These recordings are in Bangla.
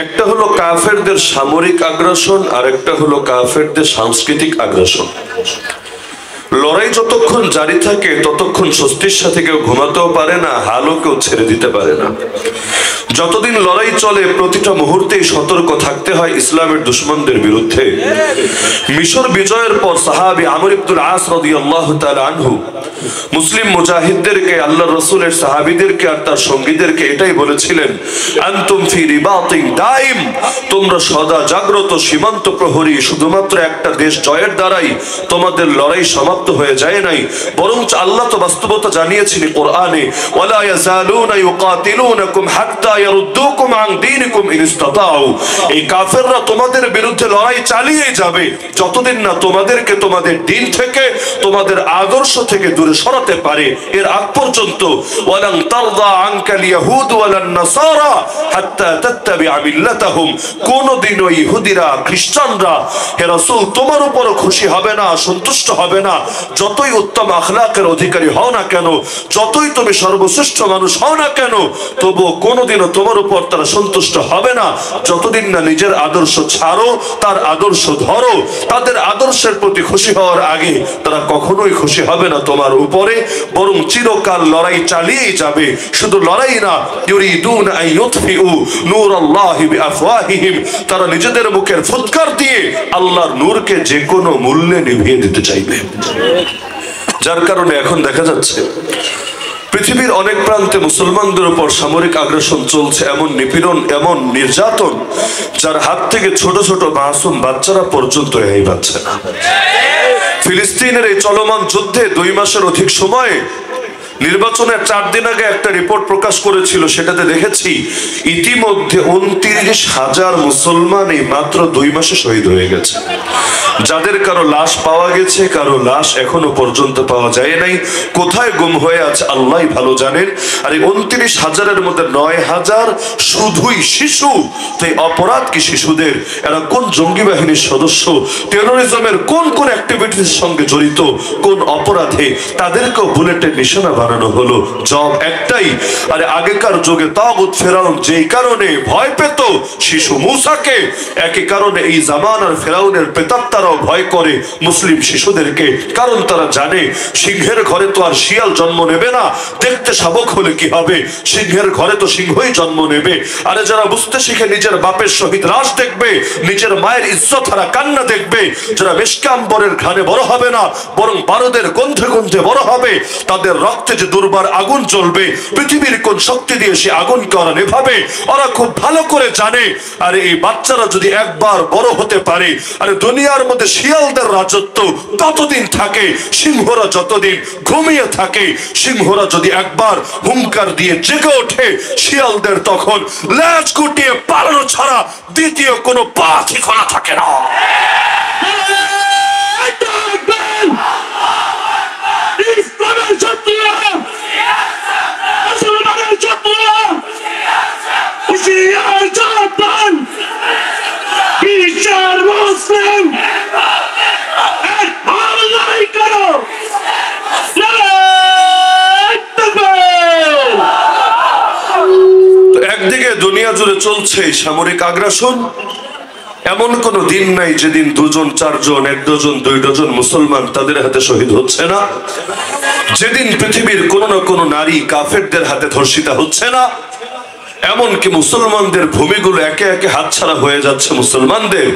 একটা হলো কাফেরদের সামরিক আগ্রাসন, আর একটা হলো কাফেরদের সাংস্কৃতিক আগ্রাসন। লড়াই যতক্ষণ জারি থাকে ততক্ষণ স্বস্তির সাথে কেউ ঘুমাতেও পারে না, হালও কেউ ছেড়ে দিতে পারে না। যতদিন লড়াই চলে প্রতিটা মুহূর্তেই সতর্ক থাকতে হয় ইসলামের দুশমনদের বিরুদ্ধে। মিশর বিজয়ের পর সাহাবী আমর ইবনুল আস রাদিয়াল্লাহু তাআলা আনহু মুসলিম মুজাহিদদেরকে, আল্লাহর রাসূলের সাহাবীদেরকে আর তার সঙ্গীদেরকে এটাই বলেছিলেন, আনতুম ফি রিবাতিন দাইম, তোমরা সদা জাগ্রত সীমান্ত প্রহরী। শুধুমাত্র একটা দেশ জয়ের দ্বারাই তোমাদের লড়াই সমাপ্ত হয়ে যায় নাই, বরং আল্লাহ তো বাস্তবতা জানিয়েছেন কোরআনে, ওয়ালা ইয়াজালুনা ইউকাতিলুনাকুম হাত্তা ইয়ারুদ্দুকুম আন দীনিকুম ইন ইসতাতাউ। এই কাফেররা তোমাদের বিরুদ্ধে লড়াই চালিয়ে যাবে যতদিন না তোমাদেরকে তোমাদের দ্বীন থেকে, তোমাদের আদর্শ থেকে দূরে সরাতে পারে। এর আগ পর্যন্ত ওয়ালান তারদা আনকাল ইয়াহুদ ওয়ালান নাসারা হাত্তা তাত্তাবিআ মিল্লাতাহুম, কোনদিনও ইহুদিরা খ্রিস্টানরা হে রাসূল তোমার উপর খুশি হবে না, সন্তুষ্ট হবে না। যতই উত্তম আখলাকের অধিকারী হও না কেন, যতই তুমি সর্বশ্রেষ্ঠ মানুষ হও না কেন, তবুও কোনোদিনও তোমার উপর তারা সন্তুষ্ট হবে না যতদিন না নিজের আদর্শ ছাড়ো, তার আদর্শ ধরো। তাদের আদর্শের প্রতি খুশি হওয়ার আগে তারা কখনোই খুশি হবে না তোমার উপরে, বরং চিরকাল লড়াই চালিয়েই যাবে। শুধু লড়াই না, ইউরিদুন আন ইউতফিউ নূরাল্লাহি বিআফওয়াহিহিম, তারা নিজেদের মুখের ফুৎকার দিয়ে আল্লাহর নূরকে যে কোনো মূল্যে নিভিয়ে দিতে চাইবে। যার কারণে এখন দেখা যাচ্ছে পৃথিবীর অনেক প্রান্তে মুসলমানদের উপর সামরিক আগ্রাসন চলছে, এমন নিপীড়ন, এমন নির্যাতন, যার হাত থেকে ছোট ছোট মাসুম বাচ্চারা পর্যন্ত রেহাই পাচ্ছে না। ফিলিস্তিনের এই চলমান যুদ্ধে 2 মাসের অধিক সময়ে, নির্বাচনের 4 দিন আগে একটা রিপোর্ট প্রকাশ করেছিল, সেটাতে দেখেছি ইতিমধ্যে 29,000 মুসলমান এই মাত্র 2 মাসে শহীদ হয়ে গেছে। যাদের কারো লাশ পাওয়া গেছে, কারো লাশ এখনো পর্যন্ত পাওয়া যায় নাই। কোথায় গুম হয়ে আছে আল্লাহই ভালো জানেন। আর এই 29,000-এর মধ্যে 9,000 শুধুই শিশু। তো এই অপরাধ কি শিশুদের? এরা কোন জঙ্গি বাহিনীর সদস্য, টেরোরিজমের কোন কোন অ্যাক্টিভিটির সঙ্গে জড়িত, কোন অপরাধে তাদেরকেও বুলেটের নিশানা বানানো হলো। জবাব একটাই, আরে আগেকার যুগে তাগুত ফেরাউন যেই কারণে ভয় পেত শিশু মূসাকে, একই কারণে এই জামানার ফেরাউনের প্রেতাত্মারাও ভয় করে মুসলিম শিশুদেরকে। কারণ তারা জানে সিংহের ঘরে তো আর শিয়াল জন্ম নেবে না, দেখতে শাবক হলে কি হবে, সিংহের ঘরে তো সিংহই জন্ম নেবে। আরে যারা বুঝতে শিখে নিজের বাপের শহীদ লাশ দেখবে, নিজের মায়ের ইজ্জত হারা কান্না দেখবে, যারা বেশকাম্বরের ঘ্রাণে বড় হবে না, বরং বারুদের গন্ধে গন্ধে বড় হবে, তাদের রক্তে যে দুর্বার আগুন জ্বলবে, পৃথিবীর কোন শক্তি দিয়ে সে আগুনকে ওরা নেভাবে ওরা খুব ভালো করে জানে। আরে এই বাচ্চারা যদি একবার বড় হতে পারে, আরে দুনিয়ার মধ্যে শিয়ালদের রাজত্ব ততদিন থাকে, সিংহরা যতদিন ঘুমিয়ে থাকে। সিংহরা যদি একবার হুঙ্কার দিয়ে জেগে ওঠে, শিয়ালদের তখন লেজ গুটিয়ে পালানো ছাড়া দ্বিতীয় কোনো পথই খোলা থাকে না। একদিকে দুনিয়া জুড়ে চলছে সামরিক আগ্রাসন, এমন কোন দিন নাই যেদিন 2 জন 4 জন 1 ডজন 2 ডজন মুসলমান তাদের হাতে শহীদ হচ্ছে না, যেদিন পৃথিবীর কোন না কোন নারী কাফেরদের হাতে ধর্ষিতা হচ্ছে না। এমনকি মুসলমানদের ভূমিগুলো একে একে হাতছাড়া হয়ে যাচ্ছে। মুসলমানদের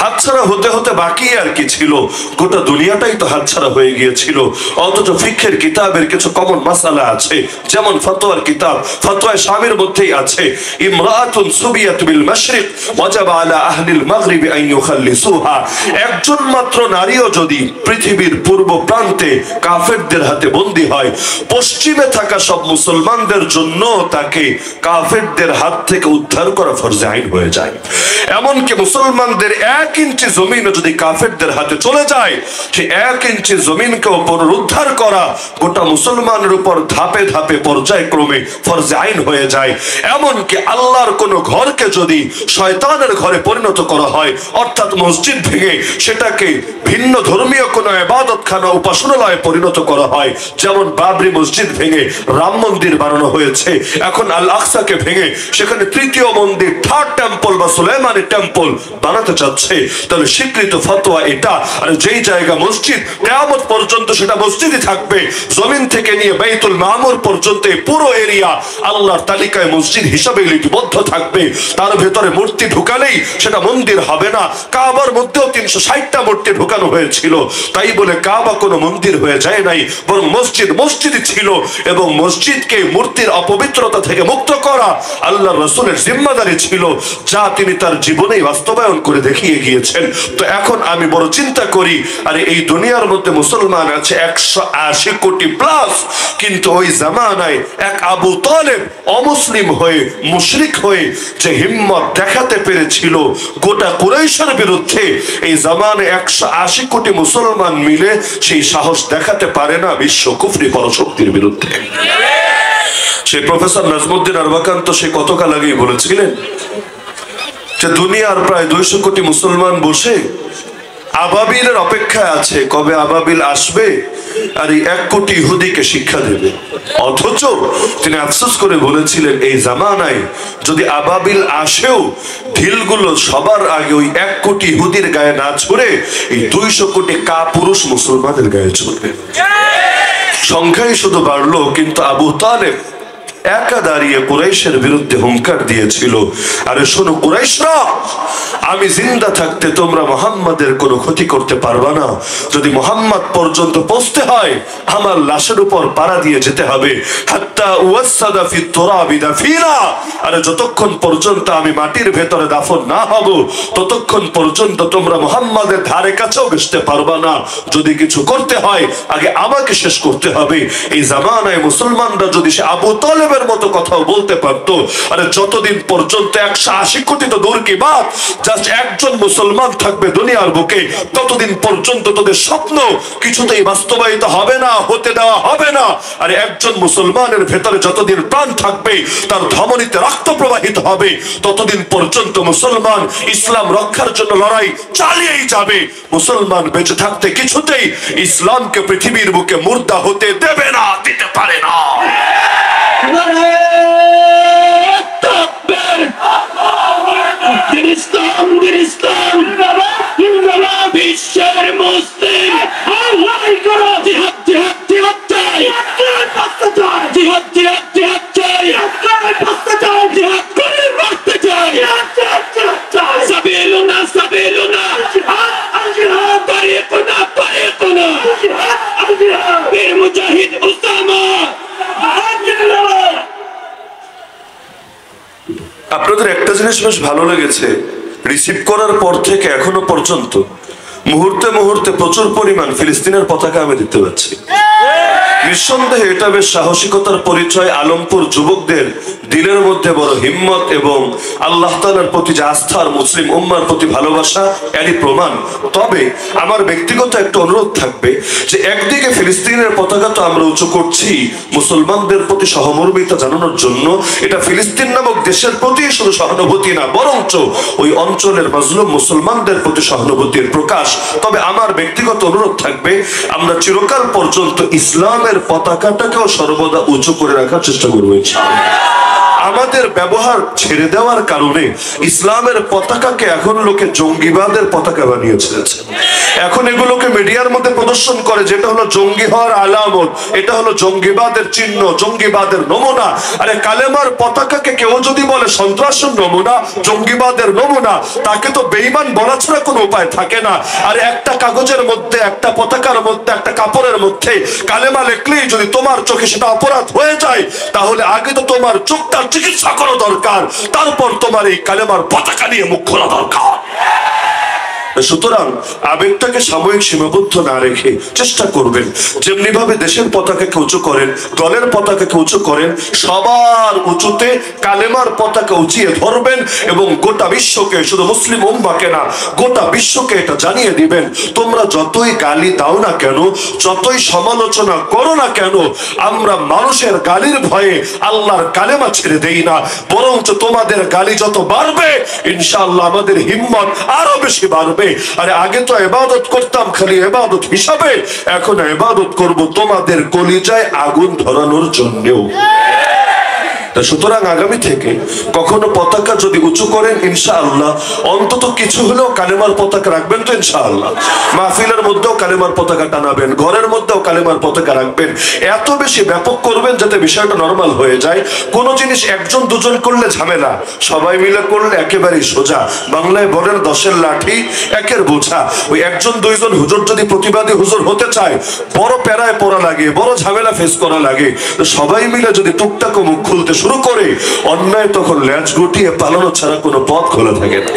হাতছাড়া হতে হতে বাকি আর কি ছিল, গোটা দুনিয়াটাই তো হাতছাড়া হয়ে গিয়েছিল। অথচ ফিকহের কিতাবের কিছু কমন মাসালা আছে, যেমন ফতোয়ার কিতাব ফতোয়ায়ে শামের মধ্যেই আছে, ইমরাআতুন সুবিয়াত বিল মাশরিক ওয়াজাবা আলা আহলিল মাগরিব আন ইউখাল্লিসুহা, একজন মাত্র নারীও যদি পৃথিবীর পূর্ব প্রান্তে কাফেরদের হাতে বন্দী হয়, পশ্চিমে থাকা সব মুসলমানদের জন্য তাকে কাফের হাত থেকে উদ্ধার করা ফরজে আইন হয়ে যায়। এমনকি মুসলমানদের 1 ইঞ্চি জমিনও যদি কাফেরদের হাতে চলে যায়, সে 1 ইঞ্চি জমিনকেও পুনরুদ্ধার করা গোটা মুসলমানের উপর ধাপে ধাপে পর্যায়ক্রমে ফরজে আইন হয়ে যায়। এমনকি আল্লাহর কোন ঘরকে যদি শয়তানের ঘরে পরিণত করা হয়, অর্থাৎ মসজিদ ভেঙে সেটাকে ভিন্ন ধর্মীয় কোন ইবাদতখানা উপাসনালয়ে পরিণত করা হয়, যেমন বাবরি মসজিদ ভেঙে রাম মন্দির বানানো হয়েছে, এখন আল আকসাকে ভেঙে সেখানে তৃতীয় মন্দির, থার্ড টেম্পল বা সুলাইমানি টেম্পল বানাতে চাচ্ছে, তাহলে স্বীকৃত ফতোয়া এটা। আর যেই জায়গা মসজিদ, কিয়ামত পর্যন্ত সেটা মসজিদই থাকবে। জমিন থেকে নিয়ে বাইতুল মামুর পর্যন্ত পুরো এরিয়া আল্লাহর তালিকায় মসজিদ হিসাবে লিপিবদ্ধ থাকবে। তার ভেতরে মূর্তি ঢুকালেই সেটা মন্দির হবে না। কাবার মধ্যেও 360টা মূর্তি ঢুকানো হয়েছিল, তাই বলে কাবা কোনো মন্দির হয়ে যায় নাই, বরং মসজিদ মসজিদই ছিল। এবং মসজিদকে মূর্তির অপবিত্রতা থেকে মুক্ত করা আল্লাহর রাসূলের জিম্মাদারি ছিল, যা তিনি তার জীবনেই বাস্তবায়ন করে দেখিয়ে গিয়েছেন। তো এখন আমি বড় চিন্তা করি, আরে এই দুনিয়ার মধ্যে মুসলমান আছে 180 কোটি প্লাস, কিন্তু ওই জামানায় এক আবু তালেব অমুসলিম হয়ে, মুশরিক হয়ে যে হিম্মত দেখাতে পেরেছিল গোটা কুরাইশের বিরুদ্ধে, এই জামানায় 180 কোটি মুসলমান মিলে সেই সাহস দেখাতে পারে না বিশ্ব কুফরি পরশক্তির বিরুদ্ধে। সেই প্রফেসর নাজমুদ্দিন আরবাকান তো সে কতকাল আগেই বলেছিলেন যে দুনিয়ার প্রায় 200 কোটি মুসলমান বসে আবাবিলের অপেক্ষায় আছে, কবে আবাবিল আসবে আর এই 1 কোটি ইহুদিকে শিক্ষা দেবে। অথচ তিনি আফসোস করে বলেছিলেন, এই জামানায় যদি আবাবিল আসেও ঢিলগুলো সবার আগে ওই 1 কোটি ইহুদির গায়ে না ছুড়ে এই 200 কোটি কাপুরুষ মুসলমানের গায়ে ছুড়বে। সংখ্যাই শুধু বাড়লো, কিন্তু আবু তালেব একা দাঁড়িয়ে কুরাইশের বিরুদ্ধে হুঙ্কার দিয়েছিল, আরে শোনো কুরাইশরা, আমি জিন্দা থাকতে তোমরা মুহাম্মাদের কোনো ক্ষতি করতে পারবা না। যদি মুহাম্মদ পর্যন্ত পৌঁছতে হয়, আমার লাশের উপর পাড়া দিয়ে যেতে হবে। হাত্তা ওয়াসাদা ফি তুরাবি দাফিনা, আরে যতক্ষণ পর্যন্ত আমি মাটির ভেতরে দাফন না হব, ততক্ষণ পর্যন্ত তোমরা মুহাম্মাদের ধারে কাছেও ঘেঁষতে পারবা না। যদি কিছু করতে হয়, আগে আমাকে শেষ করতে হবে। এই জামানায় মুসলমানরা যদি সে আবু তালেবের মতো কথাও বলতে পারতো, আরে যতদিন পর্যন্ত 180 কোটি তো দূর কি বাত, জাস্ট একজন মুসলমান থাকবে দুনিয়ার বুকে, ততদিন পর্যন্ত তোদের স্বপ্ন কিছুতেই বাস্তবায়িত হবে না, হতে দেওয়া হবে না। আরে একজন মুসলমানের ভেতরে যতদিন প্রাণ থাকবে, তার ধমনীতে রক্ত প্রবাহিত হবে, ততদিন পর্যন্ত মুসলমান ইসলাম রক্ষার জন্য লড়াই চালিয়েই যাবে। মুসলমান বেঁচে থাকতে কিছুতেই ইসলামকে পৃথিবীর বুকে মুর্দা হতে দেবে না, দিতে পারে না। বিশ্বের মুসলিম মুজাহিদ উসামা। আপনাদের একটা জিনিস বেশ ভালো লেগেছে, রিসিভ করার পর থেকে এখনো পর্যন্ত মুহূর্তে মুহূর্তে প্রচুর পরিমাণ ফিলিস্তিনের পতাকা আমি দেখতে পাচ্ছি। নিঃসন্দেহে এটা বেশ সাহসিকতার পরিচয়। আলমপুর যুবকদের দিলের মধ্যে বড় হিম্মত এবং আল্লাহ তাআলার প্রতি যে আস্থার, মুসলিম উম্মার প্রতি ভালোবাসা, এরই প্রমাণ। তবে আমার ব্যক্তিগত একটা অনুরোধ থাকবে যে একদিকে ফিলিস্তিনের পতাকা তো আমরা উঁচু করছি মুসলমানদের প্রতি সহমর্মিতা জানানোর জন্য, এটা ফিলিস্তিন নামক দেশের প্রতি শুধু সহানুভূতি না, বরঞ্চ ওই অঞ্চলের মাজলুম মুসলমানদের প্রতি সহানুভূতির প্রকাশ। তবে আমার ব্যক্তিগত অনুরোধ থাকবে, আমরা চিরকাল পর্যন্ত ইসলামের পতাকাটাকেও সর্বদা উঁচু করে রাখার চেষ্টা করবো ইনশাআল্লাহ। আমাদের ব্যবহার ছেড়ে দেওয়ার কারণে ইসলামের পতাকাকে এখন লোকে জঙ্গিবাদের পতাকা বানিয়ে ছেড়েছে। এখন এগুলোকে মিডিয়ার মধ্যে প্রদর্শন করে, যেটা হলো জঙ্গি হওয়ার আলামত, এটা হলো জঙ্গিবাদের চিহ্ন, জঙ্গিবাদের নমুনা। আরে কালেমার পতাকাকে কেউ যদি বলে সন্ত্রাসের নমুনা, জঙ্গিবাদের নমুনা, তাকে তো বেঈমান বলা ছাড়া কোনো উপায় থাকে না। আর একটা কাগজের মধ্যে, একটা পতাকার মধ্যে, একটা কাপড়ের মধ্যে কালেমা লিখলেই যদি তোমার চোখে সেটা অপরাধ হয়ে যায়, তাহলে আগে তো তোমার চোখটা চিকিৎসা করা দরকার, তারপর তোমার এই কালেমার পতাকা নিয়ে মুখ খোলা দরকার। সুতরাং আবেগটাকে সাময়িক সীমাবদ্ধ না রেখে চেষ্টা করবেন যেমনি ভাবে দেশের পতাকাকে উঁচু করেন, দলের পতাকাকে উঁচু করেন, সবার উঁচুতে কালেমার পতাকা উঁচিয়ে ধরবেন এবং গোটা বিশ্বকে, শুধু মুসলিম উম্মাহকে না, গোটা বিশ্বকে এটা জানিয়ে দিবেন, তোমরা যতই গালি দাও না কেন, যতই সমালোচনা করো না কেন, আমরা মানুষের গালির ভয়ে আল্লাহর কালেমা ছেড়ে দেই না, বরঞ্চ তোমাদের গালি যত বাড়বে ইনশাআল্লাহ আমাদের হিম্মত আরো বেশি বাড়বে। আরে আগে তো ইবাদত করতাম খালি ইবাদত হিসাবে, এখন ইবাদত করব তোমাদের কলিজায় আগুন ধরানোর জন্যও। সুতরাং আগামী থেকে কখনো পতাকা যদি উঁচু করেন ইনশাআল্লাহ অন্তত কিছু হলেও কালেমার পতাকা রাখবেন তো ইনশাআল্লাহ। মাহফিলের মধ্যেও কালেমার পতাকা টানাবেন, ঘরের মধ্যেও কালেমার পতাকা রাখবেন, এত বেশি ব্যাপক করবেন যাতে বিষয়টা নরমাল হয়ে যায়। কোনো জিনিস একজন দুজন করলে ঝামেলা, সবাই মিলে করলে একেবারেই সোজা। বাংলায় বলেন 10-এর লাঠি 1-এর বোঝা। ওই একজন দুইজন হুজুর যদি প্রতিবাদী হুজুর হতে চায় বড় প্যারায় পড়া লাগে, বড় ঝামেলা ফেস করা লাগে। সবাই মিলে যদি টুকটাক মুখ খুলতে শুরু করে অন্যায় তখন ল্যাজ গুটিয়ে পালানো ছাড়া কোনো পথ খোলা থাকে না।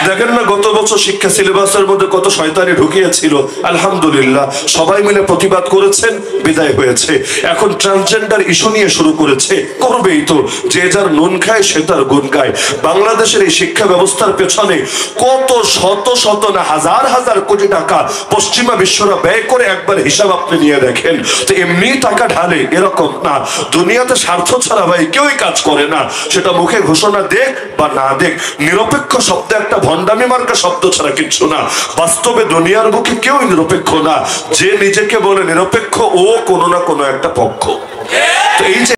দেখেন না গত বছর শিক্ষা সিলেবাসের মধ্যে কত শয়তানি ঢুকিয়েছিল, আলহামদুলিল্লাহ সবাই মিলে প্রতিবাদ করেছেন, বিদায় হয়েছে। এখন ট্রান্সজেন্ডার ইস্যু নিয়ে শুরু করেছে, করবেই তো, যে যার নুন খায় সে তার গুণ গায়। বাংলাদেশের এই শিক্ষা ব্যবস্থার পেছনে কত শত শত না হাজার হাজার কোটি টাকা পশ্চিমা বিশ্বরা ব্যয় করে, একবার হিসাব আপনি নিয়ে দেখেন। তো এমনি টাকা ঢালে এরকম না, দুনিয়াতে স্বার্থ ছাড়া ভাই কেউই কাজ করে না, সেটা মুখে ঘোষণা দেখ বা না দেখ। নিরপেক্ষ শব্দ একটা ভণ্ডামি মার্কা শব্দ ছাড়া কিচ্ছু না। বাস্তবে দুনিয়ার বুকে কেউ নিরপেক্ষ না, যে নিজেকে বলে নিরপেক্ষ ও কোনো না কোনো একটা পক্ষ। তো এই যে